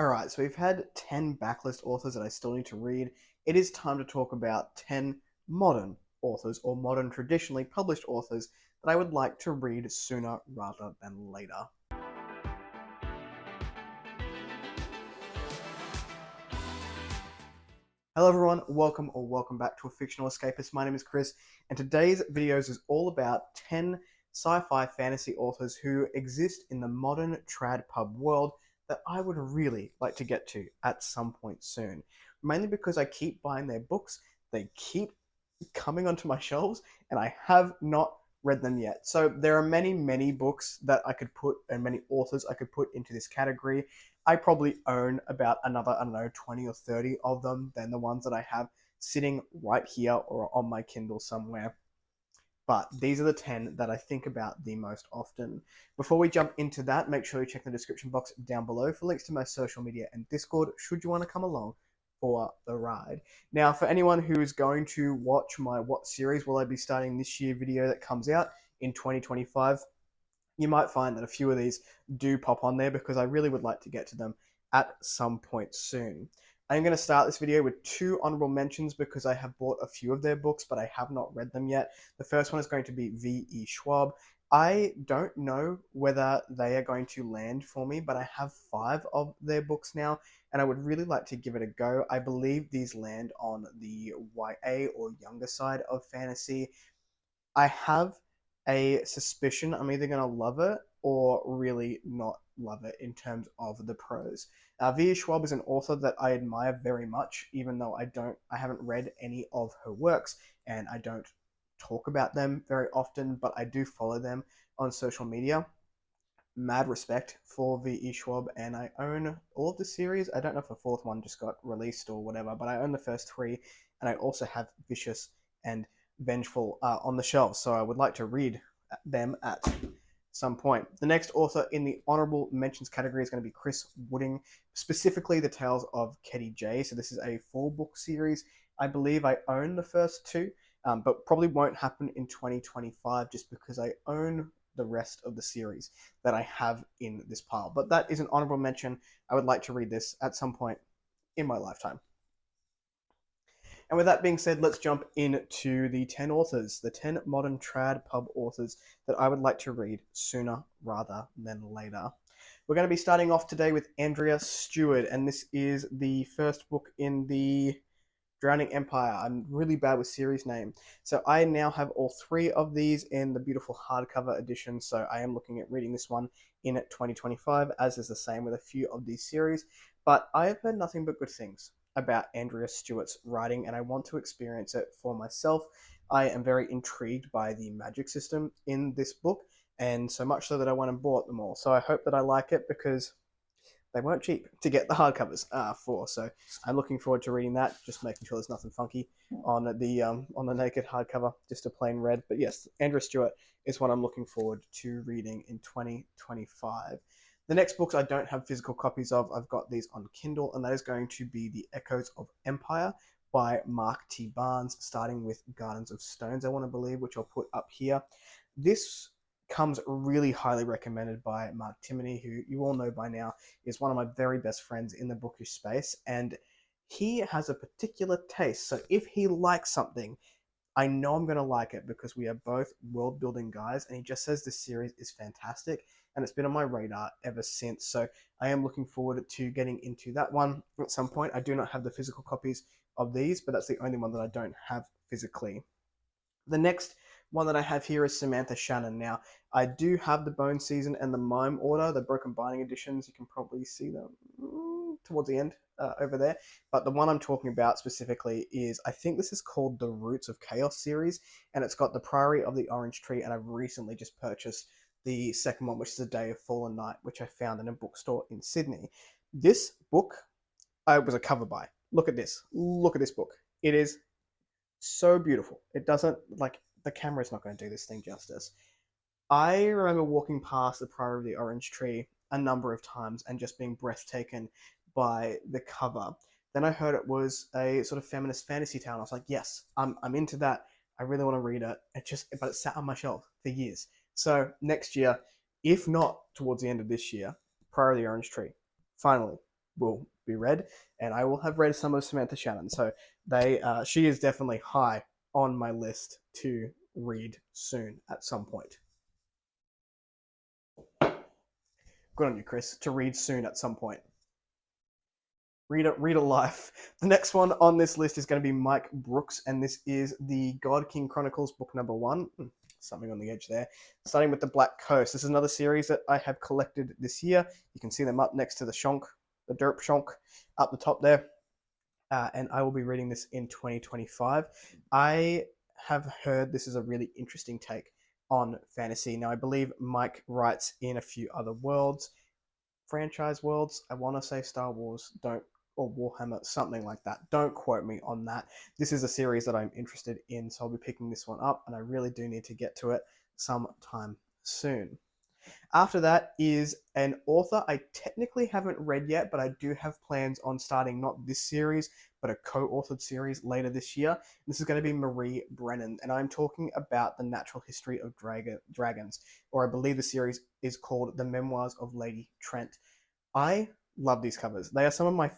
Alright, so we've had 10 backlist authors that I still need to read. It is time to talk about 10 modern authors, or modern traditionally published authors, that I would like to read sooner rather than later. Hello everyone, welcome back to A Fictional Escapist. My name is Chris, and today's videos is all about 10 sci-fi fantasy authors who exist in the modern trad pub world that I would really like to get to at some point soon. Mainly because I keep buying their books, they keep coming onto my shelves, and I have not read them yet. So there are many books that I could put, and many authors I could put into this category. I probably own about another, I don't know, 20 or 30 of them than the ones that I have sitting right here or on my Kindle somewhere. But these are the 10 that I think about the most often. Before we jump into that, make sure you check the description box down below for links to my social media and Discord should you want to come along for the ride. Now, for anyone who is going to watch my What Series Will I Be Starting This Year video that comes out in 2025, you might find that a few of these do pop on there because I really would like to get to them at some point soon. I'm going to start this video with two honorable mentions because I have bought a few of their books, but I have not read them yet. The first one is going to be V.E. Schwab. I don't know whether they are going to land for me, but I have 5 of their books now, and I would really like to give it a go. I believe these land on the YA or younger side of fantasy. I have a suspicion I'm either going to love it or really not love it in terms of the prose. V. Schwab is an author that I admire very much, even though I haven't read any of her works and I don't talk about them very often, but I do follow them on social media. Mad respect for V.E. Schwab, and I own all of the series. I don't know if the fourth one just got released or whatever, but I own the first 3, and I also have Vicious and Vengeful on the shelves, so I would like to read them at some point. The next author in the honorable mentions category is going to be Chris Wooding, specifically The Tales of Ketty J. So this is a 4-book series. I believe I own the first 2, but probably won't happen in 2025 just because I own the rest of the series that I have in this pile. But that is an honorable mention. I would like to read this at some point in my lifetime. And with that being said, let's jump into the 10 authors, the 10 modern trad pub authors that I would like to read sooner rather than later. We're going to be starting off today with Andrea Stewart, and this is the first book in the Drowning Empire. I'm really bad with series name. So I now have all 3 of these in the beautiful hardcover edition, so I am looking at reading this one in 2025, as is the same with a few of these series. But I have heard nothing but good things about Andrea Stewart's writing, and I want to experience it for myself. I am very intrigued by the magic system in this book, and so much so that I went and bought them all. So I hope that I like it because they weren't cheap to get the hardcovers for. So I'm looking forward to reading that. Just making sure there's nothing funky on the naked hardcover, just a plain red. But yes, Andrea Stewart is what I'm looking forward to reading in 2025. The next books I don't have physical copies of. I've got these on Kindle, and that is going to be The Echoes of Empire by Mark T. Barnes, starting with Gardens of Stones, I want to believe, which I'll put up here. This comes really highly recommended by Mark Timoney, who you all know by now is one of my very best friends in the bookish space, and he has a particular taste. So if he likes something, I know I'm going to like it because we are both world building guys, and he just says this series is fantastic, and it's been on my radar ever since. So I am looking forward to getting into that one at some point. I do not have the physical copies of these, but that's the only one that I don't have physically. The next one that I have here is Samantha Shannon. Now, I do have the Bone Season and the Mime Order, the Broken Binding editions. You can probably see them towards the end over there. But the one I'm talking about specifically is, I think this is called the Roots of Chaos series, and it's got the Priory of the Orange Tree, and I've recently just purchased the second one, which is A Day of Fallen Night, which I found in a bookstore in Sydney. This book was a cover buy. Look at this. Look at this book. It is so beautiful. It doesn't, like, the camera's not going to do this thing justice. I remember walking past the Priory of the Orange Tree a number of times and just being breathtaken by the cover. Then I heard it was a sort of feminist fantasy tale. I was like, yes, I'm into that. I really want to read it. But it sat on my shelf for years. So next year, if not towards the end of this year, Priory of the Orange Tree. Finally, will be read, and I will have read some of Samantha Shannon. So she is definitely high on my list to read soon at some point. Good on you, Chris. To read soon at some point. Read a life. The next one on this list is going to be Mike Brooks, and this is the God King Chronicles book number 1. Something on the edge there. Starting with the Black Coast. This is another series that I have collected this year. You can see them up next to the Shonk, the Derp Shonk, up the top there. And I will be reading this in 2025. I have heard this is a really interesting take on fantasy. Now, I believe Mike writes in a few other worlds, franchise worlds. I want to say Star Wars, don't, or Warhammer, something like that. Don't quote me on that. This is a series that I'm interested in, so I'll be picking this one up, and I really do need to get to it sometime soon. After that is an author I technically haven't read yet, but I do have plans on starting not this series, but a co-authored series later this year. This is going to be Marie Brennan, and I'm talking about The Natural History of Dragons, or I believe the series is called The Memoirs of Lady Trent. I love these covers. They are some of my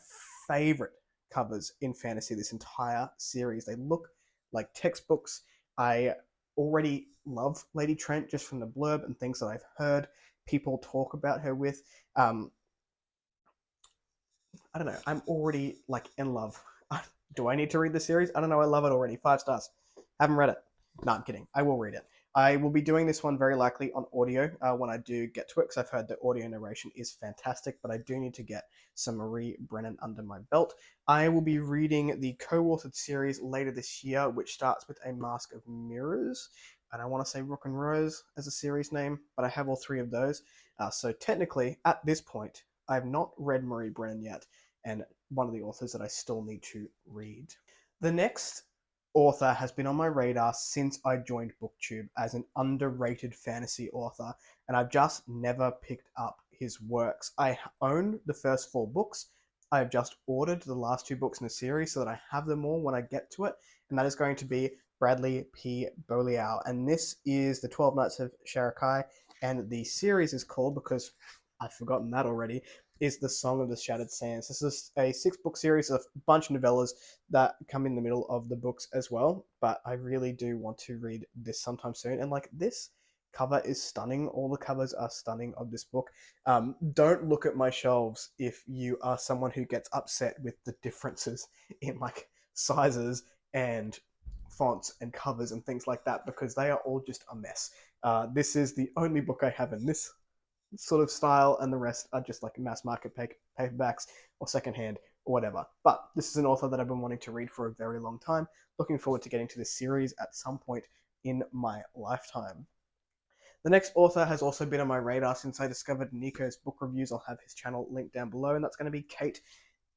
favorite covers in fantasy, this entire series. They look like textbooks. I already love Lady Trent just from the blurb and things that I've heard people talk about her with. I don't know. I'm already like in love. Do I need to read the series? I don't know. I love it already. 5 stars. Haven't read it. No, I'm kidding. I will read it. I will be doing this one very likely on audio when I do get to it, because I've heard the audio narration is fantastic, but I do need to get some Marie Brennan under my belt. I will be reading the co-authored series later this year, which starts with A Mask of Mirrors, and I want to say Rook and Rose as a series name, but I have all 3 of those. So technically, at this point, I have not read Marie Brennan yet, and one of the authors that I still need to read. The next author has been on my radar since I joined BookTube as an underrated fantasy author, and I've just never picked up his works. I own the first 4 books. I have just ordered the last 2 books in the series so that I have them all when I get to it, and that is going to be Bradley P. Beaulieu, and this is the 12 Nights of Sharakai, and the series is called, because I've forgotten that already, is The Song of the Shattered Sands. This is a 6-book series of a bunch of novellas that come in the middle of the books as well, but I really do want to read this sometime soon. And like, this cover is stunning. All the covers are stunning of this book. Don't look at my shelves if you are someone who gets upset with the differences in like sizes and fonts and covers and things like that, because they are all just a mess. This is the only book I have in this sort of style, and the rest are just like mass market paperbacks or secondhand or whatever. But this is an author that I've been wanting to read for a very long time. Looking forward to getting to this series at some point in my lifetime. The next author has also been on my radar since I discovered Nico's book reviews. I'll have his channel linked down below, and that's going to be Kate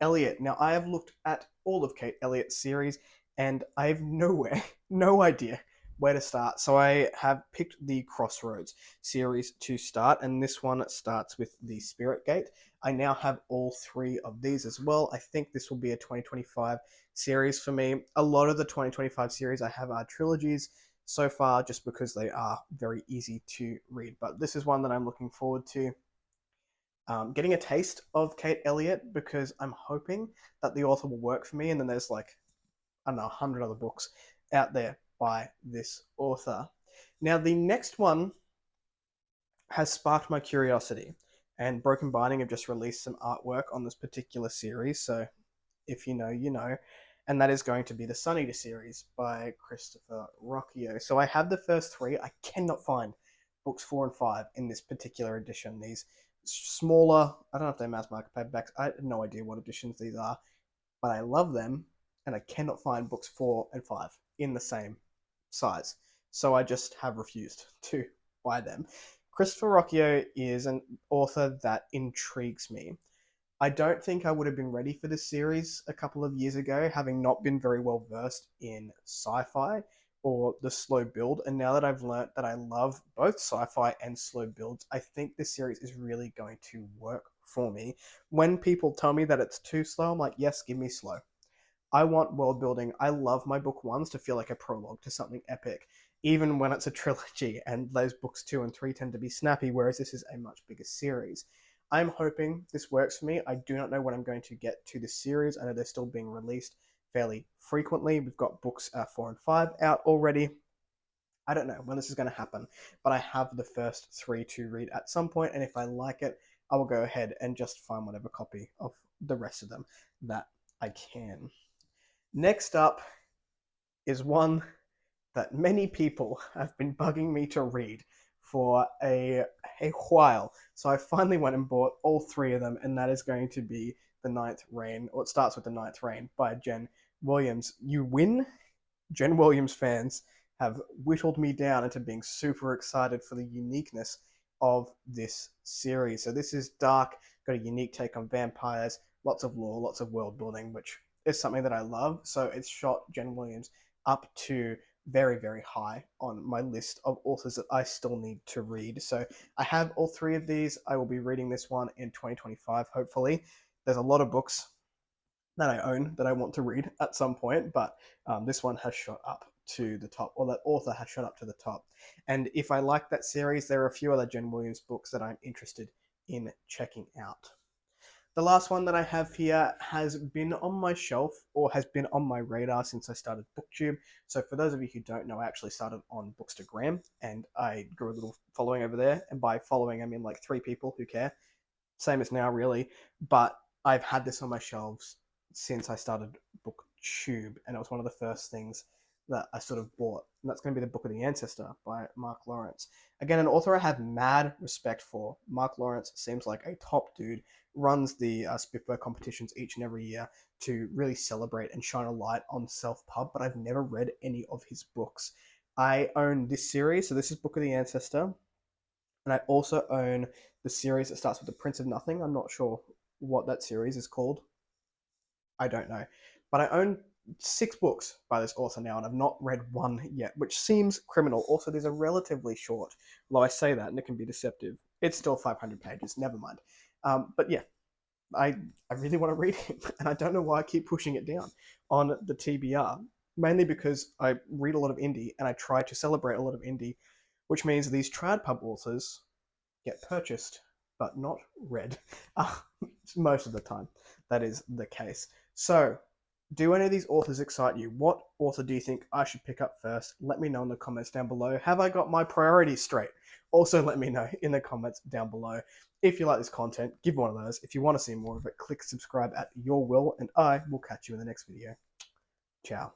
Elliott. Now, I have looked at all of Kate Elliott's series, and I have no idea where to start. So I have picked the Crossroads series to start, and this one starts with the Spirit Gate. I now have all 3 of these as well. I think this will be a 2025 series for me. A lot of the 2025 series I have are trilogies so far, just because they are very easy to read. But this is one that I'm looking forward to getting a taste of Kate Elliott, because I'm hoping that the author will work for me, and then there's like, I don't know, 100 other books out there by this author. Now, the next one has sparked my curiosity, and Broken Binding have just released some artwork on this particular series, so if you know, you know, and that is going to be the Sun Eater series by Christopher Ruocchio. So I have the first 3. I cannot find books 4 and 5 in this particular edition. These smaller, I don't know if they're mass market paperbacks, I have no idea what editions these are, but I love them, and I cannot find books 4 and 5 in the same size. So I just have refused to buy them. Christopher Ruocchio is an author that intrigues me. I don't think I would have been ready for this series a couple of years ago, having not been very well versed in sci-fi or the slow build. And now that I've learnt that I love both sci-fi and slow builds, I think this series is really going to work for me. When people tell me that it's too slow, I'm like, yes, give me slow. I want world building. I love my book 1s to feel like a prologue to something epic, even when it's a trilogy, and those books 2 and 3 tend to be snappy, whereas this is a much bigger series. I'm hoping this works for me. I do not know when I'm going to get to this series. I know they're still being released fairly frequently. We've got books 4 and 5 out already. I don't know when this is going to happen, but I have the first three to read at some point, and if I like it, I will go ahead and just find whatever copy of the rest of them that I can. Next up is one that many people have been bugging me to read for a while. So I finally went and bought all three of them, and that is going to be The Ninth Reign, or it starts with The Ninth Reign by Jen Williams. You win. Jen Williams fans have whittled me down into being super excited for the uniqueness of this series. So this is dark, got a unique take on vampires, lots of lore, lots of world building, which is something that I love. So it's shot Jen Williams up to very, very high on my list of authors that I still need to read. So I have all three of these. I will be reading this one in 2025, hopefully. There's a lot of books that I own that I want to read at some point, but this one has shot up to the top, or that author has shot up to the top. And if I like that series, there are a few other Jen Williams books that I'm interested in checking out. The last one that I have here has been on my shelf or has been on my radar since I started BookTube. So for those of you who don't know, I actually started on Bookstagram and I grew a little following over there. And by following, I mean like 3 people who care. Same as now, really. But I've had this on my shelves since I started BookTube, and it was one of the first things that I sort of bought. And that's going to be The Book of the Ancestor by Mark Lawrence. Again, an author I have mad respect for. Mark Lawrence seems like a top dude, runs the Spitfire competitions each and every year to really celebrate and shine a light on self-pub, but I've never read any of his books. I own this series, so this is Book of the Ancestor, and I also own the series that starts with The Prince of Nothing. I'm not sure what that series is called. I don't know. But I own 6 books by this author now, and I've not read one yet, which seems criminal. Also, these are relatively short. Although I say that, and it can be deceptive. It's still 500 pages, never mind. But yeah, I, I really want to read him, and I don't know why I keep pushing it down on the TBR. Mainly because I read a lot of indie, and I try to celebrate a lot of indie, which means these trad pub authors get purchased but not read. Most of the time, that is the case. So, do any of these authors excite you? What author do you think I should pick up first? Let me know in the comments down below. Have I got my priorities straight? Also, let me know in the comments down below. If you like this content, give one of those. If you want to see more of it, click subscribe at your will, and I will catch you in the next video. Ciao.